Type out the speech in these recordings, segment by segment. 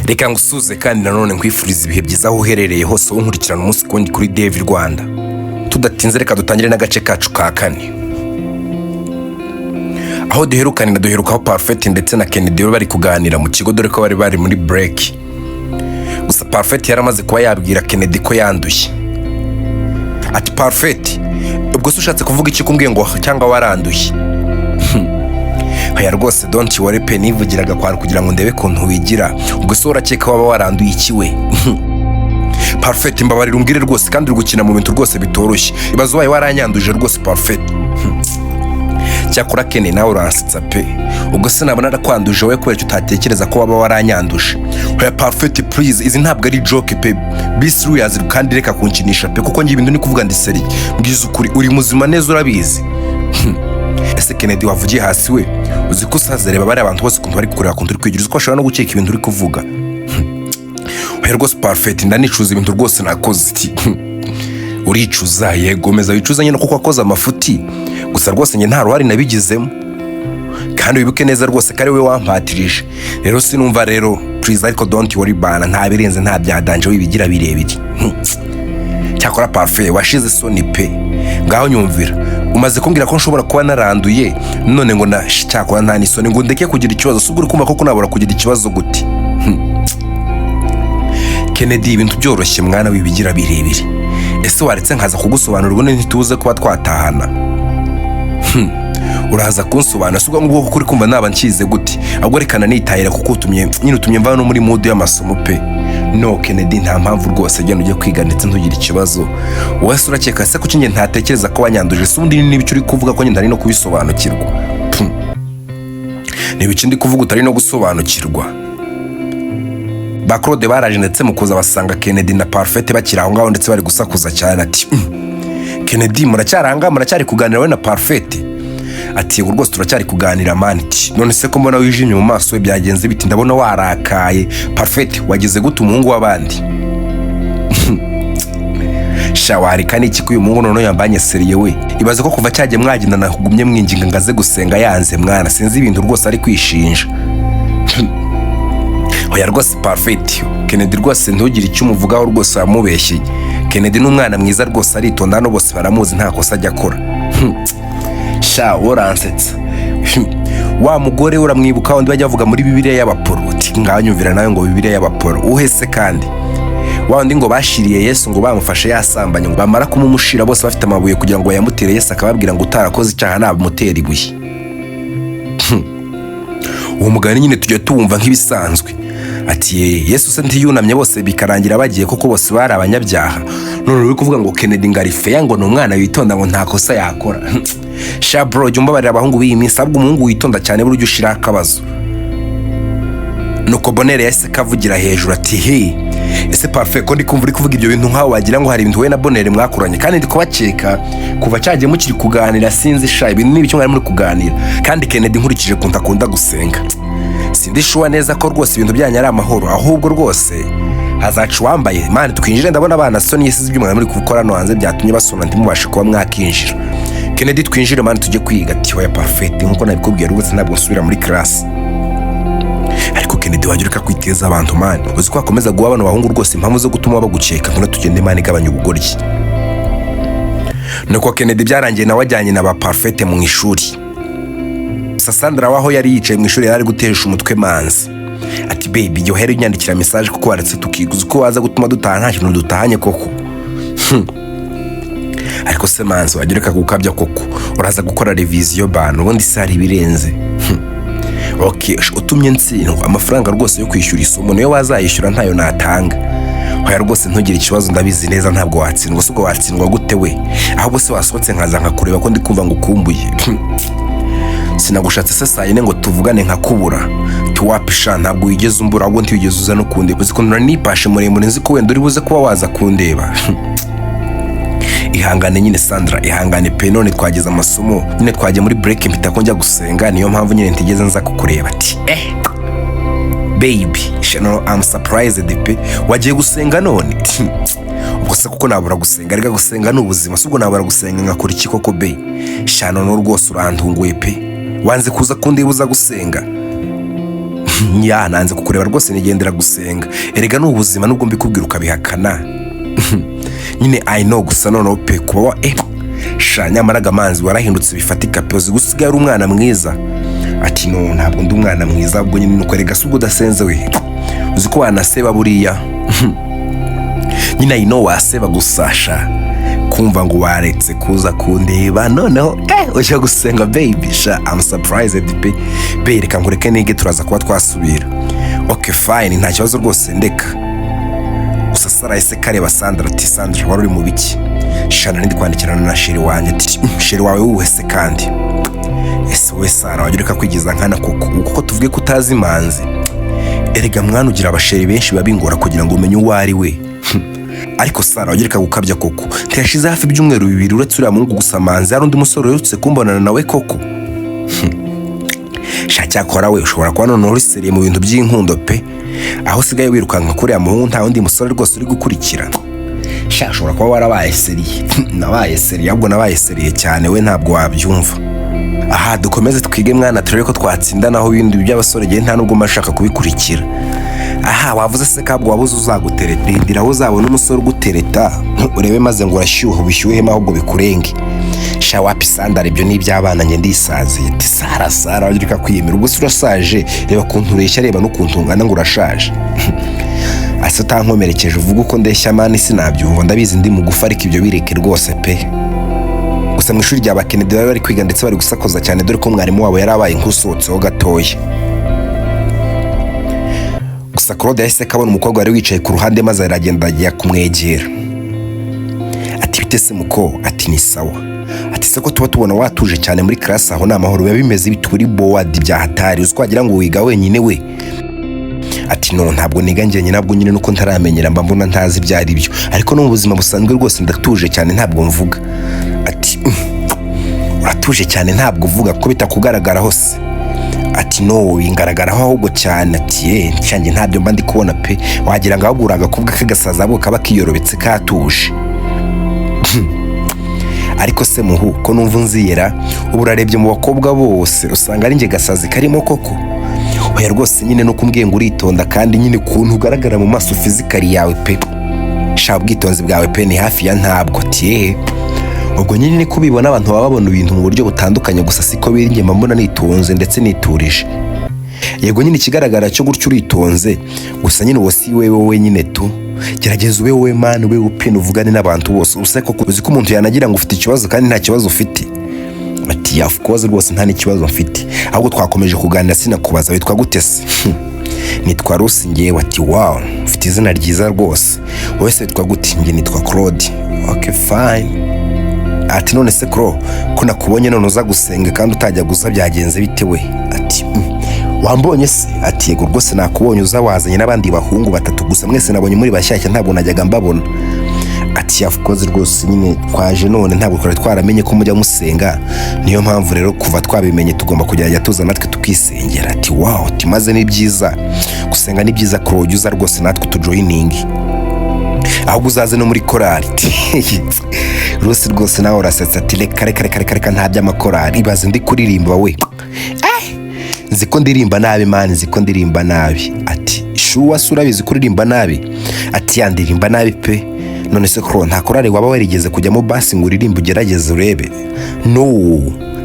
Reka ngusuze kandi nanone nkwifuriza ibihe byiza aho uherereye hose unkurikirana umunsi kundi kuri Dev Rwanda. Tudatinze reka dutangire n'agace kacu ka kane. Aho duherukaho Parfait ndetse na Kennedy bari kuganira mu kigo dore ko bari muri break. Gusa Parfait yaramaze kuba yabwira Kennedy ko yanduye. Ati Parfait, ubwo se ushatse kuvuga iki kumbwiye ngo cyangwa waranduye? Haya rwose don't worry pe, nivugiraga kwara kugira ngo ndebe kuntu wigira. Ubwo se urakeka waba waranduye iki we? Parfait, mbabarira umbwire rwose kandi uri gukina mu bintu rwose bitoroshye. Ibazo waye waranyanduje rwose Parfait. Cyakora Kennedy nawe uransitsa pe. Ubwo se nabona arakwanduje we kubera utatekereza ko waba waranyanduje. Haya Parfait please, izi ntabwo ari joke pe. Be serious kandi reka kunkinisha pe kuko ngiye ibintu ni kuvuga ndi seri. Mbwiza ukuri uri muzima neza urabizi. Ese Kennedy wavugiye hasi we? Uzi ko usazereba bari abantu bose kuntu bari kukureba kuntu uri kwigiriza ko ashobora no gukeka ibintu uri kuvuga. Haya rwose Parfait, ndanicuza ibintu rwose nakoze iti. Uricuza yego meza wicuza nyine kuko wakoze amafuti. Gusa rwose nge nta ruhari nabigizemo. Kandi wibuke neza rwose kari we wampatirije. Rero sinumva rero please ariko don't worry bana, nta birenze nta byadanje wibigira birebire. Cyakora Parfait washize soni pe. Ngaho nyumvira. Umaze kumbwira ko nshobora kuba naranduye none ngo cyakora nta nisoni ngo ndeke kugira ikibazo. Subura kumva ko nabura kugira ikibazo guti. Kennedy ibintu byoroshye mwana wibigira birebire. Ese waretse nkaza kugusobanura ubone ntituze kuba twatahana? Uraza kunsobanura subwo ngo kuri kumva naba nkize guti. Ahubwo rekana nitahira kuko utumye mva no muri mood y'amasomo pe. No Kennedy, nta mpamvu rwose genda ujye kwiga ndetse ntugira ikibazo. Wese urakeka se kuki nge ntatekereza ko wanyanduje? Se undi n'ibicuri kuvuga ko nge ndari no kubisobanukirwa. Nibici ndi kuvuga utari no gusobanukirwa. Ba Claude baraje ndetse mu kuza basanga Kennedy na Parfait bakiri aho ngaho ndetse bari gusakuza cyane ati Kennedy muracyari kuganira we na Parfait? Ati yego rwose turacyari kuganira maniti. None se ko mbona wijimye mu maso byagenze biti? Ndabona warakaye. Parfait, wagize gute umuhungu w'abandi? Shawari kandi iki kuyu muhungu none yambanye seriye we. Ibaze ko kuva cyagiye mwagendana kugumye mwinginga ngaze gusenga yanze mwana. Sinzi ibintu rwose ari kwishinja. Oya rwose Parfait, Kennedy rwose ntugire icyo umuvugaho rwose wamubeshye. Kennedy n'umwana mwiza rwose aritonda no bose baramuzi nta kosa ajya akora. Sha woransetsa. Wa mugore uramwibuka wundi bajya bavuga muri Bibiliya y'Abaporo. Uti nganyumvira nawe ngo Bibiliya y'Abaporo uhese kandi. Wa wundi ngo bashiriye Yesu ngo bamufashe yasambanye ngo bamara kumumushira bose bafite amabuye kugira ngo yamutere Yesu akababwira ngo utarakoze icyaha nabamutera ibuye. Uwo mugani nyine tujye tuwumva nk'ibisanzwe. Ati Yesu se ntiyunamye bose bikarangira bagiye kuko bose bari abanyabyaha. None uri kuvuga ngo Kennedy ngarife ngo n'umwana witonda ngo nta kosa yakora. Sha bro, jumba bari abahungu b'iminsi abwo umuhungu witonda cyane buryo ushira akabazo. Nuko Bonere yahise kavugira hejuru ati ese Parfait ko ndi kumva uri kuvuga ibyo bintu nkaho wagira ngo hari ibintu we na Bonere mwakuranye kandi ndi kubaceka kuva cyagiye mukiri kuganira sinzi sha ibintu n'ibicyo mwari muri kuganira. Kandi Kennedy nkurikije kuntakunda gusenga sindishuwa neza ko rwose ibintu byanya ari amahoro, ahubwo rwose hazaca wambaye mani twinjire. Ndabona abana soni yesize ibyo mwari muri gukora no hanze byatumye basona ntimubashe kuba mwakinjira. Kennedy twinjire mani tujye kwiga. Ati hoya Parfait, nkuko nabikubwiye rwose ntabwo nsubira muri class. Ariko Kennedy wagirika kwiteza abantu mani. Uzi ko akomeza guha abana bahungu rwose impamvu zo gutuma bagukeka ngo tugende mani gabanya ubugoryi. Nuko Kennedy byarangiye nawe ajyanye na ba Parfait mu ishuri. Sandra waho yari yicaye mu ishuri yari gutesha umutwe manzi. Ati baby yohere unyandikira message kuko waretse tukiguza ko waza gutuma dutaha nta kintu dutahanye koko. Ariko se manzi wagireka gukabya koko uraza gukora revision bana ubundi sari birenze. Okay, utumye ntsindwa amafaranga rwose yo kwishyura isomo niyo wazayishyura ntayo natanga. Hoya rwose ntugire ikibazo ndabizi neza ntabwo watsindwa. Subwo watsindwa gute we? Ahubwo se wasohotse nkaza nkakureba ko ndi kumva ngo ukumbuye. Sinagushatse se saa yine ngo tuvugane nkakubura. Tuwapisha ntabwo wigeze umbura ahubwo ntiwigeze uza no kundeba. Uzi ko nipashe muremure nzi ko wenda uri buze kuba waza kundeba. Ihangane nyine Sandra, ihangane pe, none twageze amasomo nyine twagiye muri break mpita ko njya gusenga niyo mpamvu nyine ntigeze nza kukureba. Ati baby I'm surprised pe, wagiye gusenga none? Ubwo se kuko nabura gusenga rega gusenga n'ubuzima. Subwo nabura gusenga ngakora iki koko be? None rwose urantunguye pe, wanze kuza kundibuza gusenga. ya nanze kukureba rwose nigendera gusenga, erega ni ubuzima nubwo mbikubwira ukabihakana. Nyine I know gusa noneho pe kuba sha nyamara amanzi warahindutse bifatika pe, uzi gusigaye ari umwana mwiza. Ati no ntabwo ndi umwana mwiza, ubwo nyine nuko erega subwo udasenze we, uzi ko wanaseba buriya. Nyine I know waseba gusasha kumva ngo waretse kuza kundeba noneho ujya gusenga baby. Sha I'm surprised pe reka nkureke nige turaza kuba twasubira. Okay fine nta kibazo rwose ndeka. Gusa Sara ese kareba Sandra ati Sandra wari uri mu biki? Shana ndi kwandikirana na sheri wanjye ati sheri wawe uwese kandi ese we Sara wajurika kwigiza nkana kuko tuvuge ko utazi manzi. Erega mwana ugira abasheri benshi babingora kugira ngo umenye uwo ari we. Ariko Sara wajurika gukabya koko ntiyashize hafi ibyumweru 2 uretse uriya muhungu gusa manzi hari undi musore uretse kumbonana nawe koko. Shacyakora we ushobora kuba none uri seriye mu bintu by'inkundo pe, aho usigaye wirukanka kuri ya muhungu nta wundi musore rwose uri gukurikira. Ushobora kuba warabaye seriye. Nabaye seriye, ahubwo nabaye seriye cyane, we ntabwo wabyumva. Aha dukomeze twige mwana turebe ko twatsinda naho ibindi by'abasore gihe nta nubwo mashaka kubikurikira. Aha wavuze se kabwo wabuze uzagutereta, ndira aho uzabona umusore ugutereta urebe maze ngo urashyuha ubishyuhe ahubwo bikurenge. Sha wapi Sandra ibyo ni iby'abana nge ndisaziye. Ati Sara wajurika kwiyemera ubwo urasaje, reba kuntu ureshya reba no kuntu ungana ngo urashaje. Ase utankomerekeje uvuga uko ndeshya mani sinabyumva, ndabizi ndi mugufa ariko ibyo bireke rwose pe. Gusa mu ishuri rya Kennedy bari kwiga ndetse bari gusakoza cyane dore ko mwarimu wabo yarabaye nkusotseho gatoya. Gusa Claude yahise kabona umukobwa wari wicaye ku ruhande maze aragenda ajya kumwegera. Ati bite se muko? Ati ni sawa. Ati se ko tuba tubona watuje cyane muri class aho n'amahoro biba bimeze bituri board bya hatari uzwagira ngo wiga wenyine we. Ati no ntabwo niga njye nabwo nyine nuko ntaramenyera mba mbona ntazi byari byo, ariko no mu buzima busanzwe rwose ndatuje cyane ntabwo mvuga. Ati uratuje cyane ntabwo uvuga ko bitakugaragara hose. Ati no ingaragaraho ahubwo cyane. Ati cyanjye ntabyo mba ndi kubona pe, wagira ngo ahubwo uragakobwa kagasaza abo kaba kiyorobetse katuje. Ariko se muhu ko numva nziyera ubu urarebye mu bakobwa bose usanga ari nge gasazi karimo koko. Oya rwose nyine no kumbwiye ngo uritonda kandi nyine kuntu ugaragara mu maso fizikali yawe pe. Sha ubwitonzi bwawe pe ni hafi ya ntabwo. Ati ubwo nyine ni kubibona abantu baba babona ibintu mu buryo butandukanye, gusa siko biri nge mbona nitonze ndetse niturije. Yego nyine ikigaragara cyo gutyo uritonze, gusa nyine wose wewe nyine tu gerageza ube wowe man we upine uvugane n'abantu bose useko uzi ko umuntu yanagira ngo ufite ikibazo kandi nta kibazo ufite. Ati of course rwose nta n'ikibazo mfite, ahubwo twakomeje kuganira sinakubaza witwa gute se? Nitwa Ruth ngewe. Ati wow ufite izina ryiza rwose, wowe se witwa gute? Nge nitwa Claude. Okay fine. Ati none se Claude ko nakubonye none uza gusenga kandi utajya gusa byagenze bite we? Ati wambonye se? Ati yego rwose nakubonye uza wazanye n'abandi bahungu 3 gusa mwese nabonye muri bashyashya ntabwo najyaga mbabona. Ati of course rwose nyine twaje none ntabwo twari twaramenye ko mujya musenga, niyo mpamvu rero kuva twabimenye tugomba kujya tuza natwe tukisengera. Ati wow timaze ni byiza gusenga, ni byiza Claude uza rwose natwe tujoining ahubwo uzaze no muri korali. Rusi rwose nawe urasetsa. Ati reka nta by'amakorali ibaze ndi kuririmba we. Nzi ko ndirimba nabi man, nzi ko ndirimba nabi. Ati shuwa surabizi kuririmba nabi? Ati yandirimba nabi pe. None se Claude nta korali waba warigeze kujyamo basi ngo uririmbe ugerageze urebe? No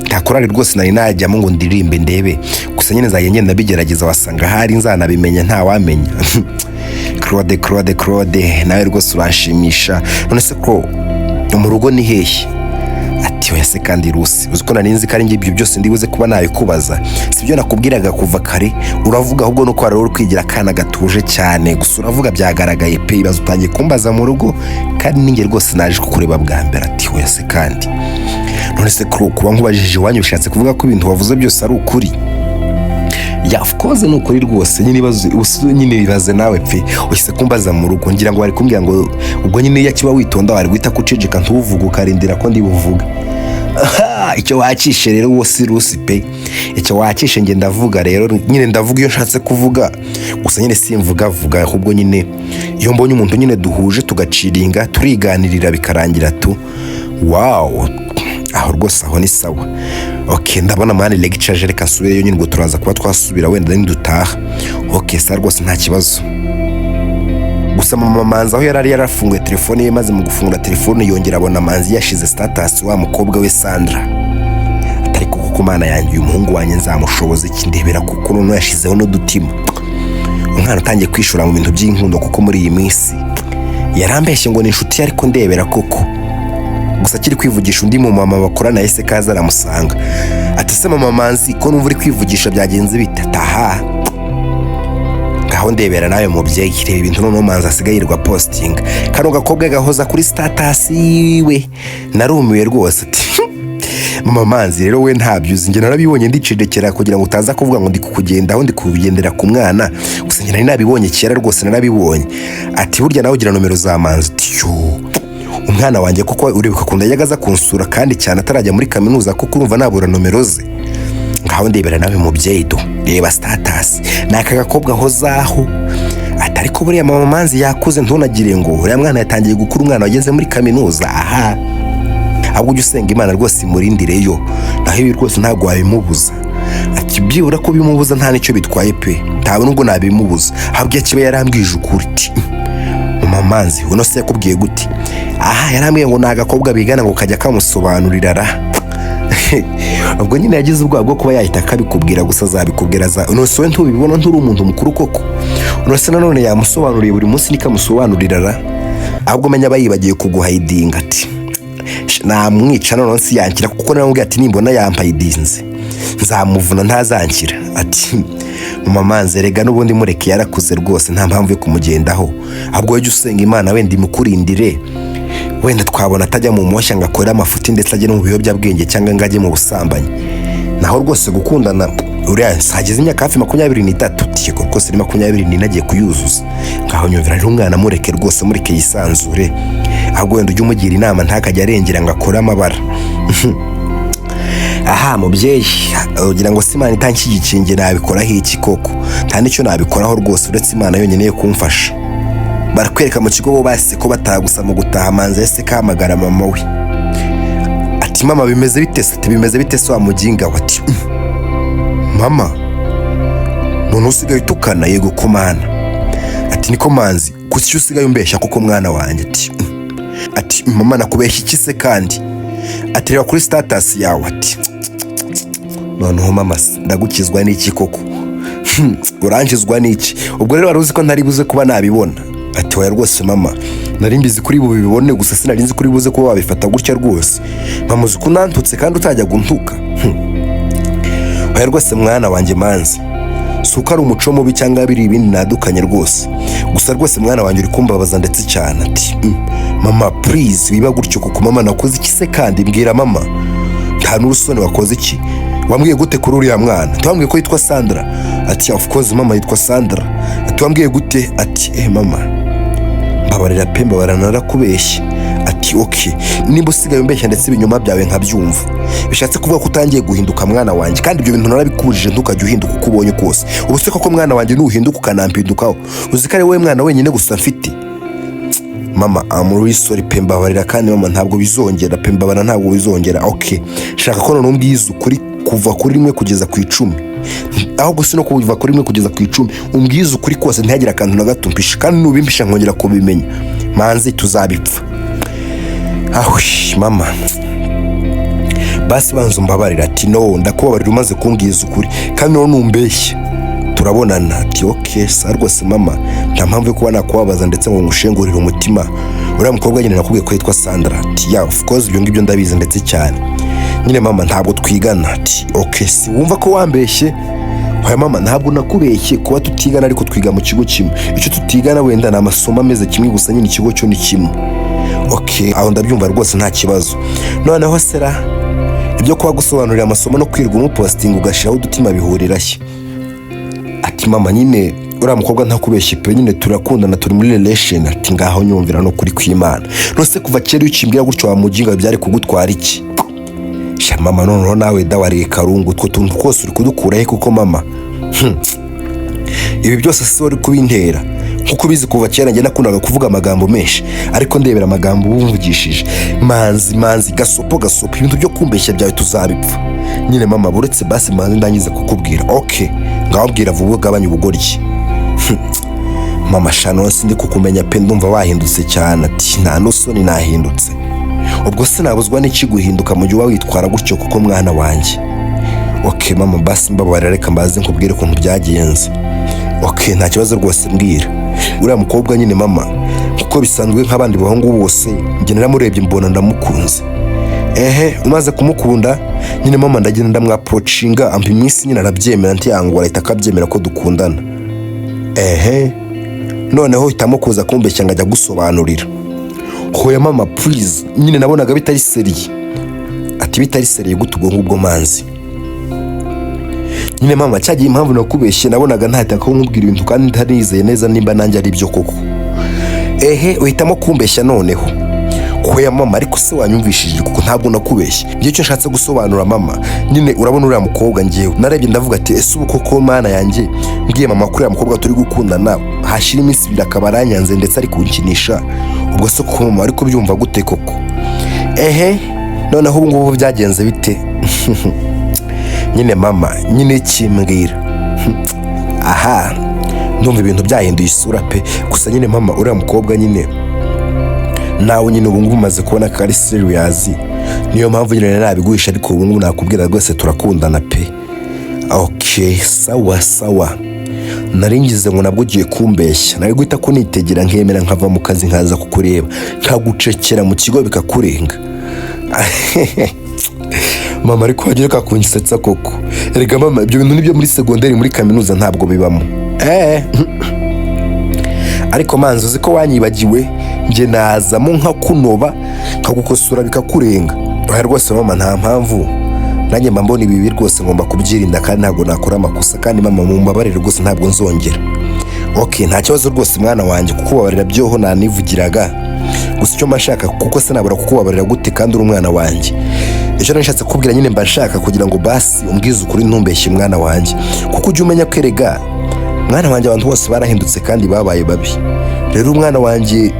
nta korali rwose nari najyamo ngo ndirimbe ndebe, gusa nyine nzaye ngenda bigerageza wasanga hari nzanabimenya nta wamenya. Claude nawe rwose urashimisha. None se Claude mu rugo ni hehe? Ati oya se kandi Rusi uzi ko nari nzi ko ari ibyo byose ndibuze kuba nabikubaza, sibyo nakubwiraga kuva kare uravuga ahubwo no kwara uri kwigira kana gatuje cyane, gusa uravuga byagaragaye pe ibibazo utangiye kumbaza mu rugo kandi ninge rwose naje kukureba bwa mbere. Ati oya se kandi none se kuba nkubajije iwanyu bishatse kuvuga ko ibintu wavuze byose ari ukuri? Ya of course ni ukuri rwose nyine nyine bibaze nawe pe uhise kumbaza mu rugo ngira ngo bari kumbwira ngo ubwo nyine yakiba witonda wari guhita kuceceka ntuvuga ukarindira ko ndi buvuga. Icyo wacishe rero wose Rusi pe, icyo wacishe nge ndavuga rero nyine ndavuga iyo nshatse kuvuga, gusa nyine simvuga ahubwo nyine iyo mbonye umuntu nyine duhuje tugaciringa turiganirira bikarangira tu wow aho rwose aho ni sawa. Okay, ndabona mani lecture reka nsubire nyine ngo turaza kuba twasubira wenda ndutaha. Okay, sa rwose nta kibazo. Gusa mama Manzi aho yari yarafunguye telefone ye, maze mu gufungura telefone yongera abona Manzi yashize status wa mukobwa we Sandra. Atari kuko Mana yanjye uyu muhungu wanjye nzamushoboza iki, ndebera kuko none yashizeho n'udutima. Umwana utangiye kwishura mu bintu by'inkundo kuko muri iyi minsi yarambeshye ngo ni inshuti ariko ndebera koko. Gusa kiri kwivugisha undi mu mama bakorana yese kaza aramusanga. Ati se mama Manzi ko numva uri kwivugisha byagenze bite? Taha. Gaho ndebera nawe mubyeyi, reba ibintu none Manzi asigayirwa posting. Kano gakobwa gahoza kuri status we. Narumiwe rwose ati. Mama Manzi rero we ntabyo uzi, nge narabibonye ndicedekera kugira ngo utaza kuvuga ngo ndi kukugendaho ndi kugendera ku mwana. Gusa nge nari nabibonye kera rwose narabibonye. Ati burya nawe ugira nomero za Manzi. Umwana wanjye kuko uribuka kunda yagaza kunsura kandi cyane atarajya muri kaminuza kuko urumva nabura nomero ze. Ngaho ndebera nawe mubyeyi do, reba status naka gakobwa hozaho. Atari ko buriya mama Manzi yakuze ntunagire ngo uriya mwana yatangiye gukura, umwana wageze muri kaminuza. Aha ahubwo ujye usenga Imana rwose imurindireyo, naho ibi rwose ntabwo wabimubuza. Ati byibura ko bimubuza nta nicyo bitwaye pe, ntawe nubwo nabimubuza. Ahubwo kiba yarambwije ukuri. Mama Manzi uno se yakubwiye gute? Aha yarambwiye ngo nagakobwa bigana ngo kajya kamusobanurira ra. Ubwo nyine yagize ubwoba bwo kuba yahita akabikubwira, gusa azabikubwira za uno se ntubibona nturi umuntu mukuru koko. Uno se nanone yamusobanuriye buri munsi nikamusobanurira ra. Ahubwo menya bayibagiye kuguhayidinga ati namwica none si yankira kuko namubwiye ati nimbona yampayidinze nzamuvuna ntazankira. Ati mama Manzi rega n'ubundi mureke yarakuze rwose nta mpamvu yo kumugendaho. Ahubwo wajye usenga Imana wenda imukurindire, wenda twabona atajya mu moshya ngo akore amafuti ndetse ajye no mu biyobyabwenge cyangwa ngo ajye mu busambanyi. Naho rwose gukundana uriya sageze imyaka hafi 23 tiko rwose ni 24 nagiye kuyuzuza. Ngaho nyumvira rero umwana mureke rwose mureke yisanzure. Ahubwo wenda ujye umugira inama ntakajya arengera ngo akore amabara. Aha mubyeyi ugira ngo Imana itanshyigikinge nabikoraho iki koko? Nta nicyo nabikoraho rwose uretse Imana yonyine yo kumfasha. Barakwereka mu kigo bo base ko batagusa mu gutaha Manzi ese kamagara mama we. Ati mama bimeze bite se? Ati bimeze bite se wa muginga? Ati mama none usigaye utukana? Yego kumana. Ati niko Manzi kuki usigaye umbeshya kuko mwana wanjye? Ati mama nakubeshya iki se kandi? Ati reba kuri status yawe. Ati noneho mama ndagukizwa n'iki koko? Uranjizwa n'iki? Ubwo rero waruzi ko ntari buze kuba nabibona. Ati oya rwose mama nari mbizi kuri bu bibone, gusa sinari nzi kuri buze kuba wabifata gutya rwose. Mama uzi ko nantutse kandi utajya guntuka. Oya rwose mwana wanjye Manzi suko ari umuco mubi cyangwa biri ibindi nadukanye rwose. Gusa rwose mwana wanjye uri kumbabaza ndetse cyane. Ati mama please wiba gutyo kuko mama nakoze iki se kandi? Mbwira mama nta n'urusone wakoze iki? Wambwiye gute kuri uriya mwana? Twambwiye ko yitwa Sandra. Ati of course mama yitwa Sandra. Ati wambwiye gute? Ati mama mbabarira pe mbabarana narakubeshye. Ati okay nimba usigaye umbeshya ndetse ibinyoma byawe nkabyumva, bishatse kuvuga ko utangiye guhinduka mwana wanjye, kandi ibyo bintu narabikubujije ntukajya uhinduka uko ubonye kose. Ubu se koko mwana wanjye nuhinduka ukanampindukaho uzi ko ari wowe mwana wenyine gusa mfite? Mama I'm really sorry pe mbabarira kandi mama ntabwo bizongera pe mbabara ntabwo bizongera. Okay shaka ko none umbwiza ukuri kuva kuri 1 kugeza ku 10. Aho gusa no kuva kuri 1 kugeza ku 10 umbwiza ukuri kose ntagira akantu na gato mpisha, kandi nubimpisha nkongera kubimenya Manzi tuzabipfa. Ahwi mama basi banzo mbabarira. Ati no ndakubabarira umaze kumbwiza ukuri kandi none umbeshye turabonana. Ati okay sa rwose mama nta mpamvu yo kuba nakubabaza ndetse ngo ngushengurire umutima. Uriya mukobwa nyine nakubwiye ko yitwa Sandra. Ati yeah of course ibyo ngibyo ndabizi ndetse cyane nyine mama ntabwo twigana. Ati okay si wumva ko wambeshye? Oya mama ntabwo nakubeshye kuba tutigana ariko twiga mu kigo kimwe. Icyo tutigana wenda na amasomo ameze kimwe gusa nyine ikigo cyo ni kimwe. Okay aho ndabyumva rwose nta kibazo. Noneho sera ibyo kuba gusobanurira amasomo no kwirwa umuposting ugashiraho udutima bihurirashye. Ati mama nyine uriya mukobwa ntakubeshye pe nyine turakundana turi muri relation. Ati ngaho nyumvira no kuri kw'Imana rose kuva kera ucimbwira gutyo wa muginga byari kugutwara iki? Sha mama noneho nawe dawariye karungu two tuntu twose uri kudukura he kuko mama ibi byose si uri kubintera kuko bizi kuva kera njye nakundaga kuvuga amagambo menshi, ariko ndebera amagambo bumvugishije manzi gasopo ibintu byo kumbeshya byawe tuzabipfa. Nyine mama buretse basi manzi ndangiza kukubwira. Okay, ngababwira vuba ugabanya ubugoryi. Mama shano sindi kukumenya pe, ndumva wahindutse cyane. Ati nta nusoni nahindutse. Ubwo sinabuzwa n'iki guhinduka mu gihe witwara gutyo kuko mwana wanjye. Okay mama basi mbabarira, reka mbaze nkubwire ukuntu byagenze. Okay nta kibazo rwose mbwira. Uriya mukobwa nyine mama, kuko bisanzwe nk'abandi bahungu bose, njye naramurebye mbona ndamukunze. Umaze kumukunda nyine mama ndagenda ndamwaproachinga, ampa iminsi nyine arabyemera, ntiyangwa ahita akabyemera ko dukundana. Noneho hitamo kuza kumbeshya ngajya gusobanurira. Hoya mama please, nyine nabonaga bitari seriye. Ati bitari seriye gute ubwo ngubwo manzi? Nyine mama cyagiye impamvu nakubeshye, nabonaga ntahita ko nkubwira ibintu kandi ntarizeye neza nimba nanjye ari byo koko. Uhitamo kumbeshya noneho. Hoya mama ariko se wanyumvishije kuko ntabwo nakubeshye. Ngiye cyo nshatse gusobanura mama, nyine urabona uriya mukobwa ngiyewe narebye ndavuga ati ese ubu koko mana yanjye mbwiye mama kuri uriya mukobwa turi gukundana hashira iminsi 2 akaba aranyanze ndetse ari kunkinisha. Ubwo se ko mama ariko byumva gute koko? Noneho ubu ngubu byagenze bite? Nyine mama nyine kimbwira. Ndumva ibintu byahinduye isura pe. Gusa nyine mama uriya mukobwa nyine nawe nyine ubu ngubu umaze kubona ko ari serious, niyo mpamvu nyine nabiguhisha, ariko ubu ngubu nakubwira rwose turakundana pe. Okay sawa. Naringize ngo nabwo ugiye kumbeshya, nari guhita kunitegera nkemera nkava mu kazi nkaza kukureba nkagucekera mu kigo bikakurenga. Mama ariko wagiye kakunyisetsa koko. Erega mama ibyo bintu nibyo muri segonderi muri kaminuza ntabwo bibamo. Ariko manzi uzi ko wanyibagiwe, nje nazamo nka kunoba nkagukosora bikakurenga. Oya rwose mama nta mpamvu, nanjye mba mbona ibi rwose ngomba kubyirinda kandi ntabwo nakora amakosa, kandi mama mumbabarire rwose ntabwo nzongera. Okay nta kibazo rwose mwana wanjye, kuko babarira byoho nanivugiraga. Gusa icyo mashaka kuko se nabura kukubabarira gute kandi uri umwana wanjye. Icyo nashatse kubwira nyine mba nshaka kugira ngo basi umbwize ukuri ntumbeshye mwana wanjye, kuko ujye umenya kwerega mwana wanjye abantu bose barahindutse kandi babaye babi. Rero umwana wanjye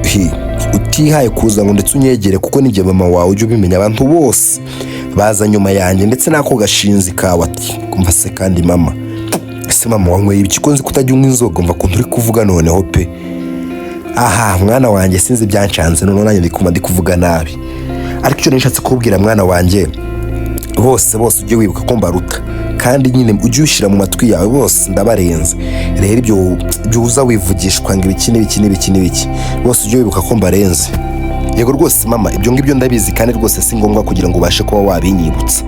utihaye kuza ngo ndetse unyegere, kuko nijye mama wawe ujye ubimenya abantu bose baza nyuma yanjye ndetse nako gashinzi kawe. Ati kumva se kandi mama, ese mama wanyweye ibiki ko nzi kutajya unywa inzoga? Mva kuntu uri kuvuga noneho pe. Mwana wanjye sinzi byancanze none nanjye ndi kuvuga nabi. Ariko icyo nishatse kubwira mwana wanjye, bose ujye wibuka ko mbaruta, kandi nyine ujye ushyira mu matwi yawe bose ndabarenze. Rero ibyo uza wivugishwa ngo ibiki bose ujye wibuka ko mbarenze. Yego rwose mama ibyo ngibyo ndabizi, kandi rwose si ngombwa kugira ngo ubashe kuba wabinyibutsa.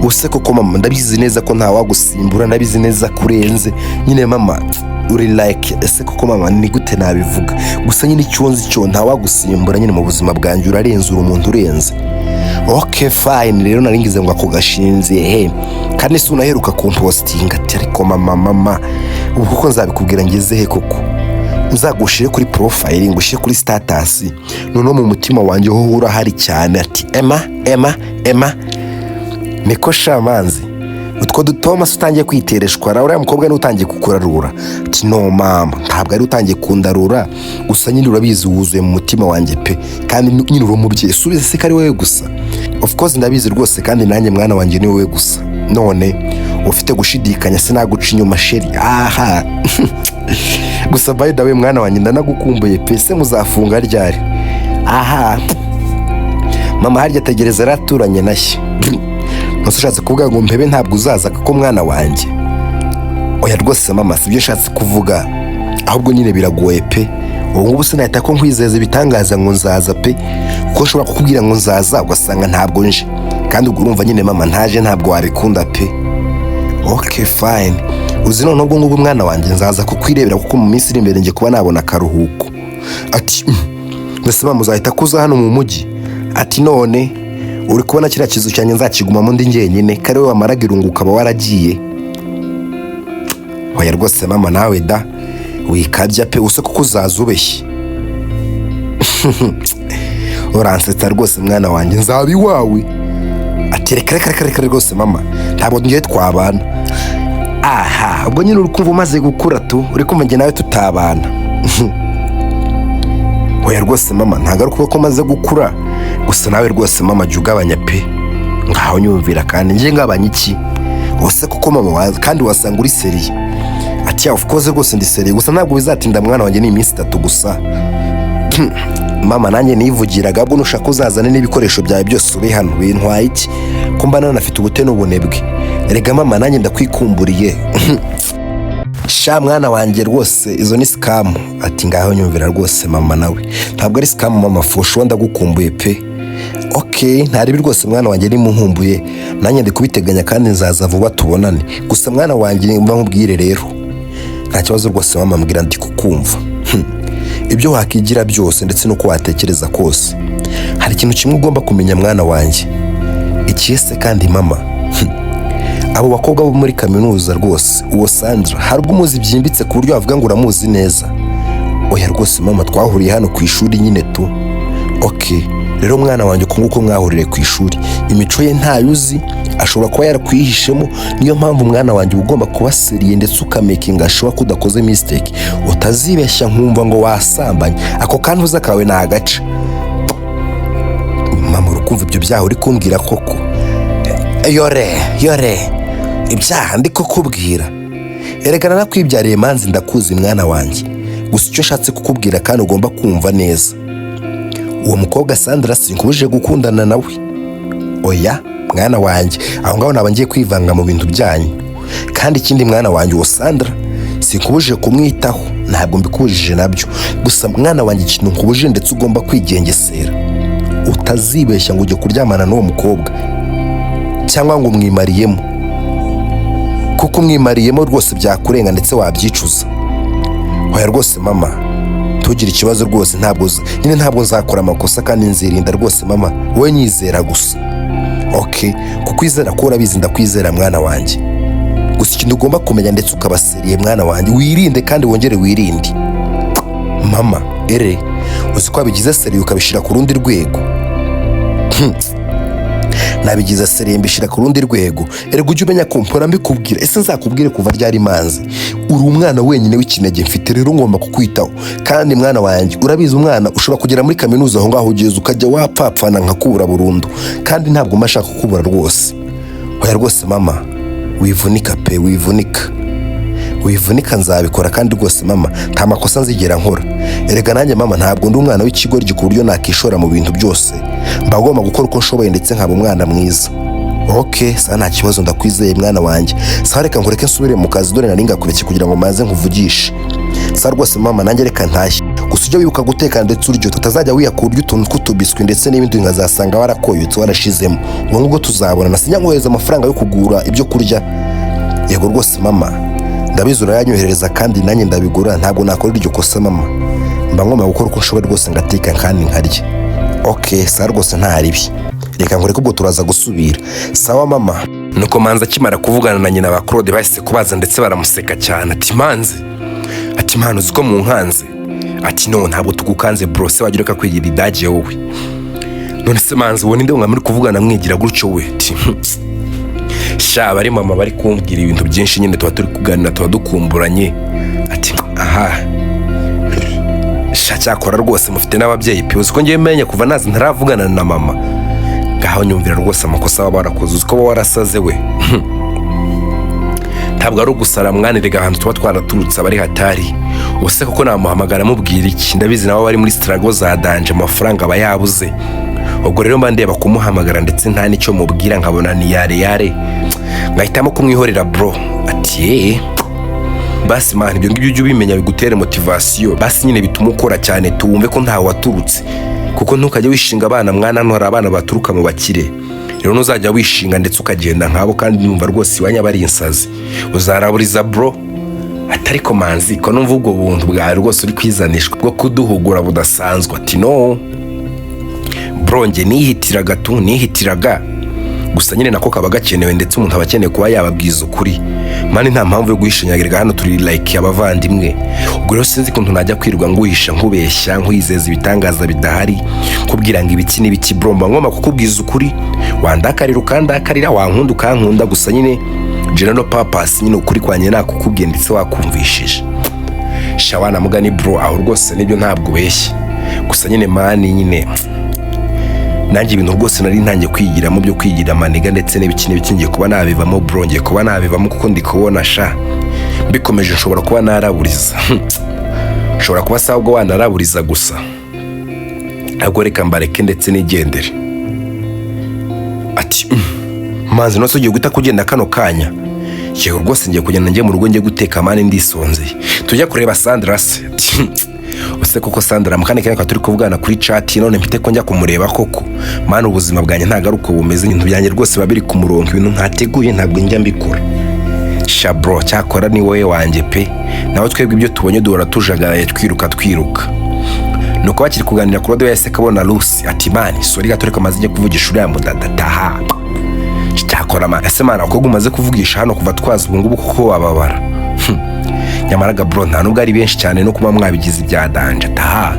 Use koko mama ndabizi neza ko nta wagusimbura, ndabizi neza kurenze. Nyine mama uri like, ese koko mama ni gute nabivuga? Gusa nyine icyo nzi cyo nta wagusimbura nyine mu buzima bwanjye, urarenze, uri umuntu urenze. Okay fine, rero naringize ngo ako gashinze kandi se unaheruka kumpostinga. Ati ariko mama ubu kuko nzabikubwira ngeze he koko? Nzagushire kuri profile, ngushire kuri status, none mu mutima wanjye ho urahari cyane. Ati Emma niko shamanzi utwo dutoma utangiye kwitereshwa. Uriya mukobwa ni utangiye kukurarura. Ati no mama ntabwo ari utangiye kundarura, gusa nyine urabizi wuzuye mu mutima wanjye pe, kandi nyine uri umubyeyi. Subize se kari wewe gusa? Of course ndabizi rwose, kandi nanjye mwana wanjye ni wewe gusa. None ufite gushidikanya sinaguca inyuma sheri. Gusa by the way mwana wanjye ndanagukumbuye pe, se muzafunga ryari? Mama harya tegereza raturanye nashye. Nushatse kuvuga ngo mpebe ntabwo uzaza kuko mwana wanjye? Oya rwose mama sibyo nshatse kuvuga, ahubwo nyine biragoye pe. Ubu ngubu sinahita ko nkwizeza ibitangaza ngo nzaza pe, kuko nshobora kukubwira ngo nzaza ugasanga ntabwo nje, kandi ubwo urumva nyine mama ntaje ntabwo wabikunda pe. Okay fine, uzi none ubwo ngubu mwana wanjye nzaza kukwirebera, kuko mu minsi iri imbere ngiye kuba nabona akaruhuko. Ati mbese mama uzahita kuza hano mu mujyi? Ati none uri kubona kiriya kizu cyanjye nzakigumamo ndi njyenyine, kare we wamaraga irungu ukaba waragiye? Oya rwose mama nawe da wikabya pe, use kuko uzaza ubeshye. Uransetsa rwose mwana wanjye, nzaba iwawe. Ati reka rwose mama ntabwo ngiye twabana. Ubwo nyine uri kumva umaze gukura tu, uri kumva njye nawe tutabana. Oya rwose mama, ntabwo ari ko maze gukura, gusa nawe rwose mama jya ugabanya pe. Ngaho nyumvira kandi njye ngabanya iki? Ose kuko mama kandi wasanga uri seriye. Ati of course rwose ndi seriye, gusa ntabwo bizatinda mwana wanjye, ni iminsi 3 gusa. Mama nanjye nivugiraga bwo nushaka uzazane n'ibikoresho byawe byose ube hano, bintwaye iki? Ko mba nanafite ubute n'ubunebwe. Erega mama nanjye ndakwikumburiye. Sha mwana wanjye rwose izo ni scam. Ati ngaho nyumvira rwose mama, nawe ntabwo ari scam mama, fosho ndagukumbuye pe. Okay, ntari rwose mwana wanjye ni munkumbuye, nanjye ndi kubiteganya kandi nzaza vuba tubonane. Gusa mwana wanjye mba nkubwire rero, nta kibazo rwose mama, mbwira ndi kukumva. Ibyo wakigira byose ndetse no watekereza kose, hari ikintu kimwe ugomba kumenya mwana wanjye. Ikiyese kandi mama, abo bakobwa bo muri kaminuza rwose, uwo Sandra hari ubwo umuzi byimbitse ku buryo wavuga ngo uramuzi neza. Oya rwose mama, twahuriye hano ku ishuri nyine tu. Okay, rero mwana wanjye uko nguko mwahurire ku ishuri, imico ye ntayuzi, ashobora kuba yarakwihishemo. Niyo mpamvu mwana wanjye ugomba kuba seriye ndetse ukamakinga ashobora kudakoze mistake, utazibeshya nkumva ngo wasambanye. Ako kandi uza kawe ni agaca. Mama urukumva ibyo byaha uri kumbwira koko? Yore ibyaha ndi kukubwira? Erekana nakwibyariye manzi, ndakuzi mwana wanjye, gusa icyo shatse kukubwira kandi ugomba kumva neza, uwo mukobwa Sandra sinkubuje gukundana nawe. Oya mwana wanjye, aho ngaho naba ngiye kwivanga mu bintu byanyu. Kandi ikindi mwana wanjye, uwo Sandra sinkubuje kumwitaho, ntabwo mbikubujije nabyo. Gusa mwana wanjye ikintu nkubuje ndetse ugomba kwigengesera, utazibeshya ngo ujye kuryamana n'uwo mukobwa cyangwa ngo umwimariyemo, kuko umwimariyemo rwose byakurenga ndetse wabyicuza. Oya rwose mama, tugira ikibazo rwose, ntabwo nzakora amakosa kandi nzirinda rwose mama, wowe nyizera gusa. Okay, kukwizera ko urabizi ndakwizera mwana wanjye, gusa ikintu ugomba kumenya ndetse ukabaseriye mwana wanjye, wirinde kandi wongere wirinde. Mama uzi ko wabigize seriye ukabishira ku rundi rwego. Nabigize seriye mbishira ku rundi rwego. Erega ujye umenya ko mpora mbikubwira, ese nzakubwire kuva ryari manzi? Uri umwana wenyine w'ikinege mfite, rero ngomba kukwitaho. Kandi mwana wanjye urabizi, umwana ushobora kugera muri kaminuza aho ngaho ugeze ukajya wapfapfana nkakubura burundu, kandi ntabwo mashaka kukubura rwose. Oya rwose mama, wivunika pe, wivunika nzabikora kandi rwose mama nta makosa nzigera nkora. Erega nanjye mama ntabwo ndi umwana w'ikigoryi ku buryo nakishora mu bintu byose, mba ngomba gukora uko nshoboye ndetse nkaba umwana mwiza. Okay, sa nta kibazo, ndakwizeye mwana wanjye. Sa reka nkureke nsubire mu kazi, dore nari ngakubeshye kugira ngo maze nkuvugishe. Sa rwose mama nanjye reka ntashye, gusa ujye wibuka guteka ndetse uryo, tutazajya wiyakurya utuntu tw'utubiswi ndetse n'ibindi nkazasanga warakoyotse warashizemo. Ngo ngubwo tuzabona nasinya nkohereza amafaranga yo kugura ibyo kurya. Yego rwose mama, ndabizi urayanyohereza kandi nanjye ndabigura, ntabwo nakora iryo kosa mama, mba ngomba gukora uko nshoboye rwose, ngateka kandi nkarya. Okay, sa rwose nta ribi, reka nkureke ubwo turaza gusubira. Sawa mama. Nuko manzi akimara kuvugana na nyina ba Claude bahise kubaza ndetse baramuseka cyane. Ati manzi, ati mpano uziko mu nkanze? Ati no, ntabwo tugukanze bro, se wagira ka kwigira idage wowe. None se manzi uwo ninde muri kuvugana mwigira gutyo we? Ati sha bari mama bari kumbwira ibintu byinshi nyine, tuba turi kuganira, tuba dukumburanye. Ati aha sha cyakora rwose mufite n'ababyeyi pe, uziko ngiye menya kuva nazi ntaravugana na mama. Ngaho nyumvira rwose amakosa waba warakoze, uziko bo warasaze we. Ntabwo ari ugusara mwanirega ahantu tuba twaraturutse abari hatari. Ubuse koko namuhamagara mubwira iki? Ndabizi nabo bari muri struggle za danje, amafaranga bayabuze. Ubwo rero mba ndeba kumuhamagara ndetse nta nicyo mubwira, nkabona ni yare ngahitamo kumwihorera bro. Ati basi man, ibyo ngibyo ujye ubimenya bigutere motivation, basi nyine bituma ukora cyane, tuwumve ko ntawe waturutse, kuko ntukajya wishinga abana mwana, ntwara abana baturuka mu bakire. Rero nuzajya wishinga ndetse ukagenda nkabo, kandi numva rwose iwanya bari insazi, uzaraburiza bro. Atariko manzi ko numva ubwo buntu bwawe rwose uri kwizanishwa bwo kuduhugura budasanzwe. Ati no bro, nge nihitiraga gusa nyine nako kaba gakenewe, ndetse umuntu aba akeneye kuba yababwiza ukuri. Mani nta mpamvu yo guhishinyagirwa, hano turi like abavandimwe. Ubwo rero sinzi ukuntu najya kwirwa nguhisha, nkubeshya, nkwizeza ibitangaza bidahari, kubwira ngo ibiki n'ibiki bro, mba ngomba kukubwiza ukuri. Wandakarira ukandakarira, wankunda ukankunda, gusa nyine general purpose nyine ukuri kwanye nakukubwiye ndetse wakumvishije. shawana mugani bro aho rwose nibyo ntabwo ubeshye gusa nyine mani nyine nanjye ibintu rwose nari ntangiye kwigiramo byo kwigira amaniga ndetse n'ibiki ngiye kuba nabivamo bro ngiye kuba nabivamo kuko ndi kubona sha bikomeje nshobora kuba naraburiza nshobora kuba sawa ubwo wanaraburiza gusa ahubwo reka mbareke ndetse nigendere ati manzi nose ugiye guta kugenda kano kanya yewe rwose ngiye kugenda njye mu rugo njye guteka mani ndisonzeye tujya kureba Sandra se use koko Sandra mukane kanya turi kuvugana kuri chat none mpite ko njya kumureba koko mani ubuzima bwanjye ntago ari uko bumeze ibintu byanjye rwose babiri ku murongo ibintu ntateguye ntabwo njya mbikora shabro cyakora ni wowe wanjye pe nawe twebwe ibyo tubonye duhora tujagaraye twiruka nuko bakiri kuganira Claude yahise kabona Ruth ati mani sorry gatoreka amaze njye kuvugisha uriya mudadataha cyakora ma ese mana uko umaze kuvugisha hano kuva twaza ubu ngubu kuko wababara nyamaraga bro nta nubwo ari benshi cyane no kuba mwabigize ibya danje taha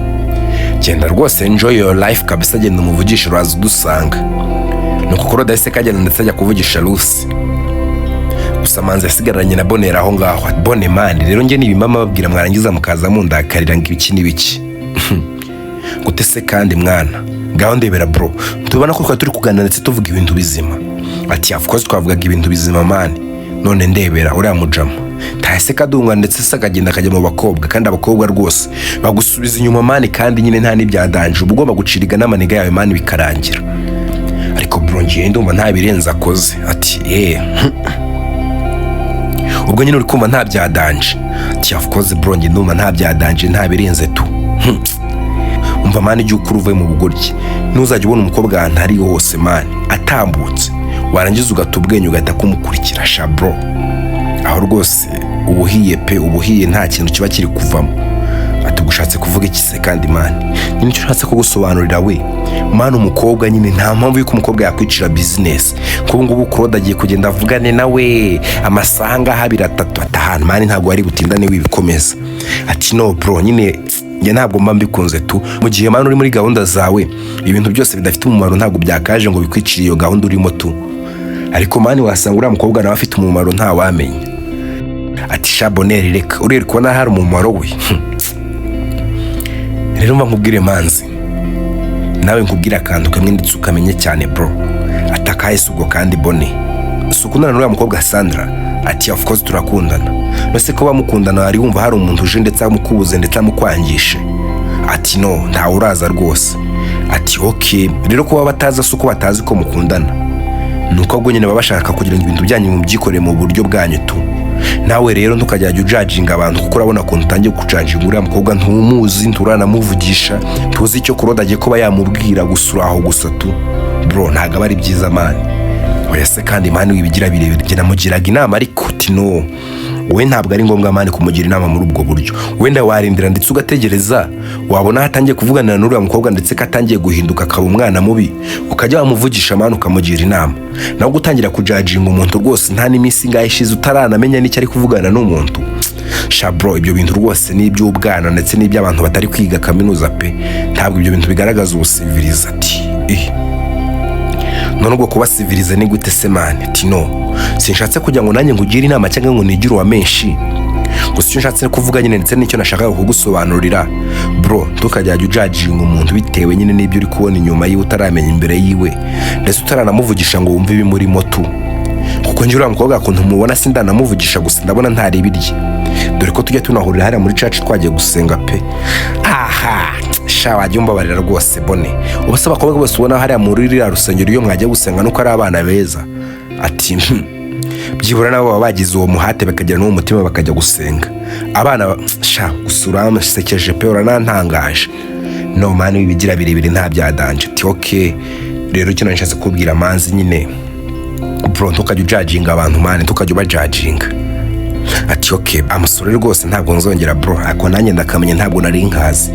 genda rwose enjoy your life kabisa genda umuvugisha uraza dusanga nuko Claude yahise kagenda ndetse ajya kuvugisha Ruth gusa manzi yasigaranye na Bonera aho ngaho bone mani rero njye nibimama babwira mwarangiza mukaza mundakarira ngo ibiki n'ibiki gute se kandi mwana ngaho ndebera bro tubona ko turi kuganira ndetse tuvuga ibintu bizima ati of course twavugaga ibintu bizima mani none ndebera uriya mujama tahise kadunga ndetse sakagenda akajya mu bakobwa kandi abakobwa rwose bagusubiza inyuma mani kandi nyine nta n'ibyadanje uba ugomba guciriga n'amaniga yawe mani bikarangira ariko bro ngiye ndumva nta birenze akoze ati ubwo nyine uri kumva nta byadanje ati of course bro ngiye ndumva nta byadanje nta birenze tu umva mani igihe ukuru uvuye mu bugoryi ntuzajya ubona umukobwa ahantu ari hose mani atambutse warangiza ugata ubwenge ugahita kumukurikira shabro aho rwose ubuhiye nta kintu kiba kiri kuvamo atugushatse kuvuga iki se kandi mani ni nicyo ushatse kugusobanurira we mani umukobwa nyine nta mpamvu yuko umukobwa yakwicira business kuko ngubu Claude agiye kugenda avugane nawe amasaha ngaha 2 3 atahana mani ntabwo ari butindane wibikomeza ati no bro nyine njye ntabwo mba mbikunze tu mu gihe mani uri muri gahunda zawe ibintu byose bidafite umumaro ntabwo byakaje ngo bikwicire iyo gahunda urimo tu ariko mani wasanga uriya mukobwa nawe afite umumaro nta wamenya ati shaboneri reka urere kubona hari umumaro we rero mva nkubwire manzi nawe nkubwire akantu kamwe ndetse ukamenye cyane bro atakahise ubwo kandi bone sukundana n'uriya mukobwa Sandra ati of course turakundana nose ko bamukundana hari wumva hari umuntu uje ndetse amukubuze ndetse amukwangishe ati no nta uraza rwose ati okay rero kuba bataza suko batazi ko mukundana nuko ubwo nyine babashaka kugira ngo ibintu byanyu mubyikore mu buryo bwanyu tu nawe rero ntukajya judginga abantu kuko urabona ko utangiye kujanjinga uriya mukobwa ntumuzi nturanamuvugisha tuzi icyo Claude agiye kuba yamubwira gusura aho gusa tu bro ntago aba ari byiza mani oya se kandi mani wibigira birebire gena mugiraga inama ariko tino we ntabwo ari ngombwa mani kumugira inama muri ubwo buryo wenda warindira ndetse ugategereza wabona hatangiye kuvugana n'uriya mukobwa ndetse katangiye guhinduka akaba umwana mubi ukajya wamuvugisha mani ukamugira inama naho gutangira kujudginga umuntu rwose nta n'imisi ngahe ishize utaranamenya n'icyo ari kuvugana n'umuntu shabro ibyo bintu rwose ni iby'ubwana ndetse n'iby'abantu batari kwiga kaminuza pe ntabwo ibyo bintu bigaragaza ubusiviliza ati none ubwo kuba civilize ni gute se mani ati no sinshatse kugira ngo nanjye ngugire inama cyangwa ngo nigire uwa menshi gusa icyo nshatse kuvuga nyine ndetse n'icyo nashakaga kugusobanurira bro ntukajya judginga umuntu bitewe nyine n'ibyo uri kubona inyuma yiwe utaramenya imbere yiwe ndetse utaranamuvugisha ngo wumve ibimurimo tu kuko njye uriya mukobwa akuntu mubona sindanamuvugisha gusa ndabona ntari ibirye dore ko tujya tunahurira hariya muri church twagiye gusenga pe sha wajya umbabarira rwose bone ubasaba abakobwa bose ubona hariya muri ririya rusengero iyo mwajya gusenga nuko ari abana beza ati byibura nabo baba bagize uwo muhate bakagira n'uwo mutima bakajya gusenga abana sha gusura amasekeje pe uranantangaje no mani wibigira birebire nta byadanje ati okay rero icyo nashatse kubwira manzi nyine bro ntukajya judginga abantu mani ntukajya ubajudginga ati okay amusore rwose ntabwo nzongera bro ako nanjye ndakamenya ntabwo nari nkazi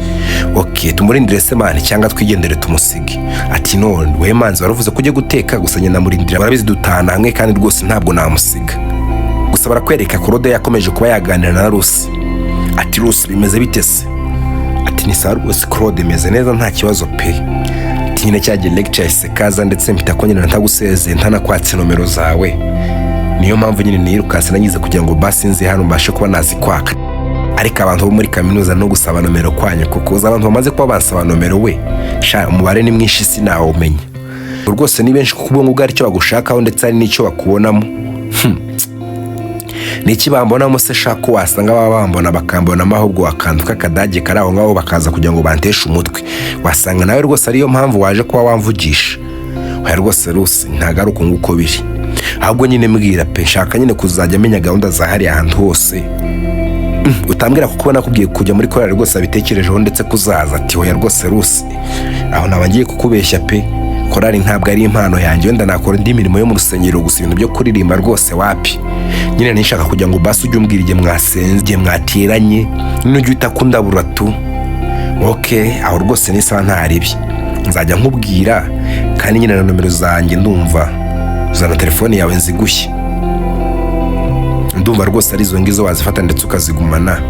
okay tumurindire se mani cyangwa twigendere tumusige ati none we manzi waravuze kujya guteka gusa nyina murindira barabizi dutana hamwe kandi rwose ntabwo namusiga gusa barakwereka Claude yakomeje kuba yaganira na Ruth ati Ruth bimeze bite se ati ni sawa rwose Claude meze neza nta kibazo pe nyine cyagiye lecture isekaza ndetse mpita ko nyine ntagusezeye ntanakwatse nomero zawe niyo mpamvu nyine nirukase nanyize kugira ngo basi nzi hano mbashe kuba nazikwaka ariko abantu bo muri kaminuza no gusaba nomero kwanyu kuko uza abantu bamaze kuba bansaba nomero we sha umubare ni mwinshi sinawumenya rwose ni benshi kuko ubwo ari cyo bagushakaho ndetse ari n'icyo bakubonamo niki bambonamo se shaka wasanga baba bambona bakambona amahubwo akantu k'akadage kari aho ngaho bakaza kugira ngo banteshe umutwe wasanga nawe rwose ariyo mpamvu waje kuba wamvugisha oya rwose Ruth ntagaruka nguko biri ahubwo nyine mbwira pe nshaka nyine kuzajya amenya gahunda za hariya ahantu hose utambwira kuko nakubwiye kujya muri korali rwose abitekerejeho ndetse kuzaza ati oya rwose Ruth aho nabangiye kukubeshya pe korali ntabwo ari impano yanjye wenda nakora indi mirimo yo mu rusengero gusa ibintu byo kuririmba rwose wapi nyine nishaka kugira ngo basi ujye umbwira igihe mwasenze igihe mwateranye nyine ujye uhita kundabura tu aho rwose n'isaha ntaribi nzajya nkubwira kandi nyine na nomero zanjye ndumva uzana telefone yawe nzigushye ndumva rwose ari izo ngizo wazifata ndetse ukazigumana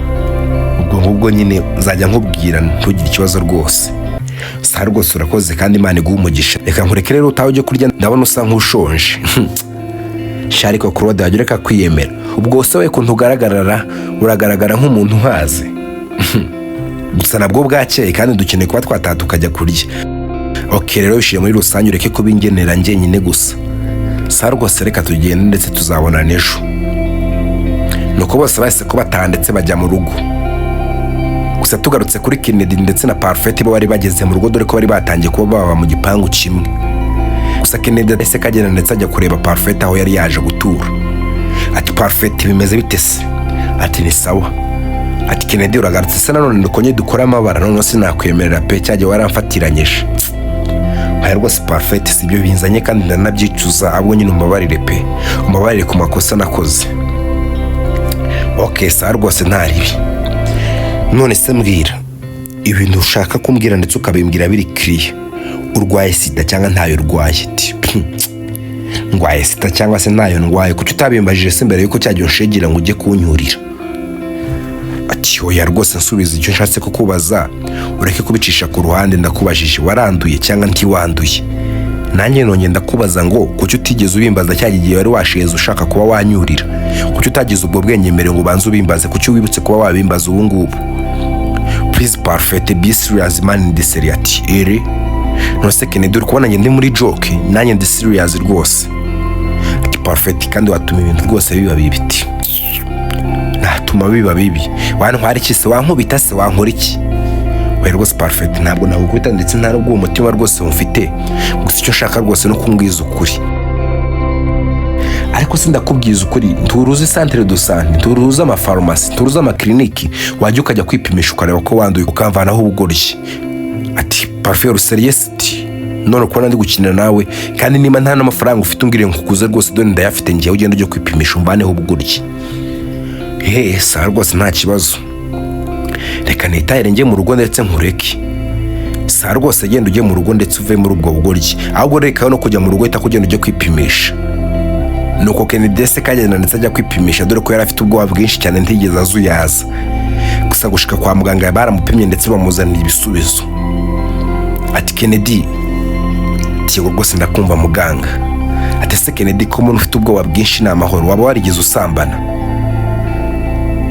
ubwo nyine nzajya nkubwira ntugire ikibazo rwose sa rwose urakoze kandi Imana iguha umugisha reka nkureke rero utaho ujye kurya ndabona usa nk'ushonje ariko Claude wajya ureka kwiyemera ubwo se we kuntu uragaragara nk'umuntu uhaze gusa nabwo bwakeye kandi dukeneye kuba twataha tukajya kurya rero bishije muri rusange ureke kubingenera njyenyine gusa sa rwose reka tugende ndetse tuzabonana ejo nuko bose bahise ko bataha ndetse bajya mu rugo gusa tugarutse kuri Kennedy ndetse na Parfait bo bari bageze mu rugo dore ko bari batangiye kuba baba mu gipangu kimwe gusa Kennedy ese kagenda ndetse ajya kureba Parfait aho yari yaje gutura ati Parfait bimeze bite se ati ni sawa ati Kennedy uragarutse se nanone dukonye dukora amabara none sinakwemerera pe cyaje waramfatiranyije aya rwose Parfait sibyo binzanye kandi ndanabyicuza abo nyine umbabarire pe umbabarire ku makosa nakoze sa rwose ntaribi none se mbwira ibintu ushaka kumbwira ndetse ukabimbwira biri clear urwaye sida cyangwa ntayo urwaye ndwaye sida cyangwa se ntayo ndwaye kuki utabimbajije se mbere yuko cyagiye unshegira ngo ujye kunyurira ati oya rwose nsubiza icyo nshatse kukubaza ureke kubicisha ku ruhande ndakubajije waranduye cyangwa ntiwanduye nanjye nongeye ndakubaza ngo kuki utigeze ubimbaza cyagiye wari washeze ushaka kuba wanyurira kuki utagize ubwo bwenge mbere ngo ubanze ubimbaze kuki wibutse kuba wabimbaza ubu ngubu please Parfait be serious man ndi serious ati nose Kennedy uri kubona ndi muri joke nanjye ndi serious rwose ati Parfait kandi watuma ibintu rwose biba bibiti natuma biba bibi wantwara iki se wankubita se wankora iki we rwose Parfait ntabwo nagukubita ndetse nta n'ubwo umutima rwose mfite gusa icyo nshaka rwose no kumbwiza ukuri ariko sindakubwiza ukuri nturuzi centre de santé nturuzi amafarumasi nturuzi amakliniki wajya ukajya kwipimisha ukareba ko wanduye ukamvanaho ubugoryi ati Parfait serious none kubona ndi gukinira nawe kandi niba nta n'amafaranga ufite umbwire nkukuze rwose dore ndayafite ngiye ugenda ujye kwipimisha umvaneho ubugoryi sa rwose nta kibazo reka nitahire njye mu rugo ndetse nkureke sa rwose genda ujye mu rugo ndetse uve muri ubwo bugoryi ahubwo reka no kujya mu rugo uhita kugenda ujye kwipimisha nuko Kennedy se kagenda ndetse ajya kwipimisha dore ko yari afite ubwoba bwinshi cyane ntigeze azuyaza gusa gushika kwa muganga baramupimye ndetse bamuzanira ibisubizo ati Kennedy tiyo rwose ndakumva muganga ati se Kennedy ko umuntu ufite ubwoba bwinshi n'amahoro waba warigeze usambana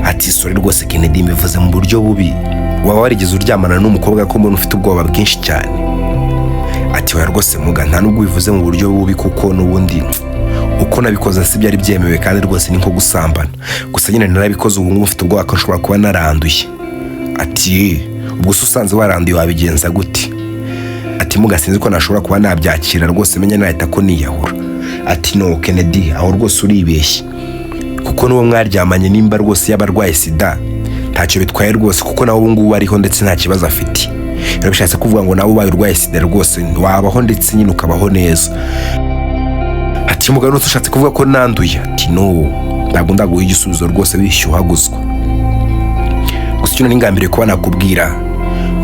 ati sori rwose Kennedy mbivuze mu buryo bubi waba warigeze uryamana n'umukobwa ko umuntu ufite ubwoba bwinshi cyane ati oya rwose muga nta nubwo bivuze mu buryo bubi kuko n'ubundi uko nabikoze si byari byemewe kandi rwose ni nko gusambana gusa nyine narabikoze ubu ngubu mfite ubwoba ko nshobora kuba naranduye ati ubwo usanze waranduye wabigenza gute ati muga sinzi ko nashobora kuba nabyakira rwose menya nahita ko niyahura ati no Kennedy aho rwose uribeshye kuko n'uwo mwaryamanye nimba rwose y'abarwaye sida ntacyo bitwaye rwose kuko nawe ubu ngubu ariho ndetse nta kibazo afite rero bishatse kuvuga ngo nawe ubaye urwaye sida rwose wabaho ndetse nyine ukabaho neza ati mugabo n'utse ushatse kuvuga ko nanduye ati no ntabwo ndaguha igisubizo rwose wishyuhaguzwa gusa icyo n'ingambire kuba nakubwira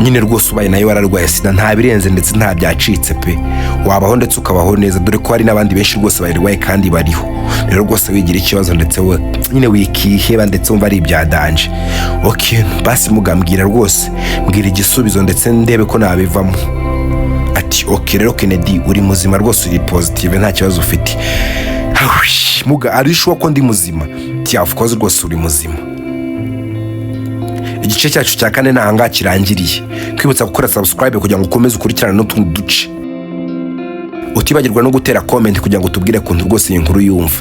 nyine rwose ubaye nayo wararwaye sida nta birenze ndetse nta byacitse pe wabaho ndetse ukabaho neza dore ko hari n'abandi benshi rwose bayirwaye kandi bariho rero rwose wigira ikibazo ndetse we nyine wikiheba ndetse wumva ari ibyadanje basi mugambwira rwose mbwira igisubizo ndetse ndebe ko nabivamo ati rero Kennedy uri muzima rwose uri positive nta kibazo ufite muga arishuwa ko ndi muzima of course rwose uri muzima igice cyacu cya 4 nahanga kirangiriye. Kwibutsa gukora subscribe kugira ngo ukomeze ukurikirane n'utundi duce. Utibagirwa no gutera comment kugira ngo tubwire kuntu rwose iyi nkuru yumva.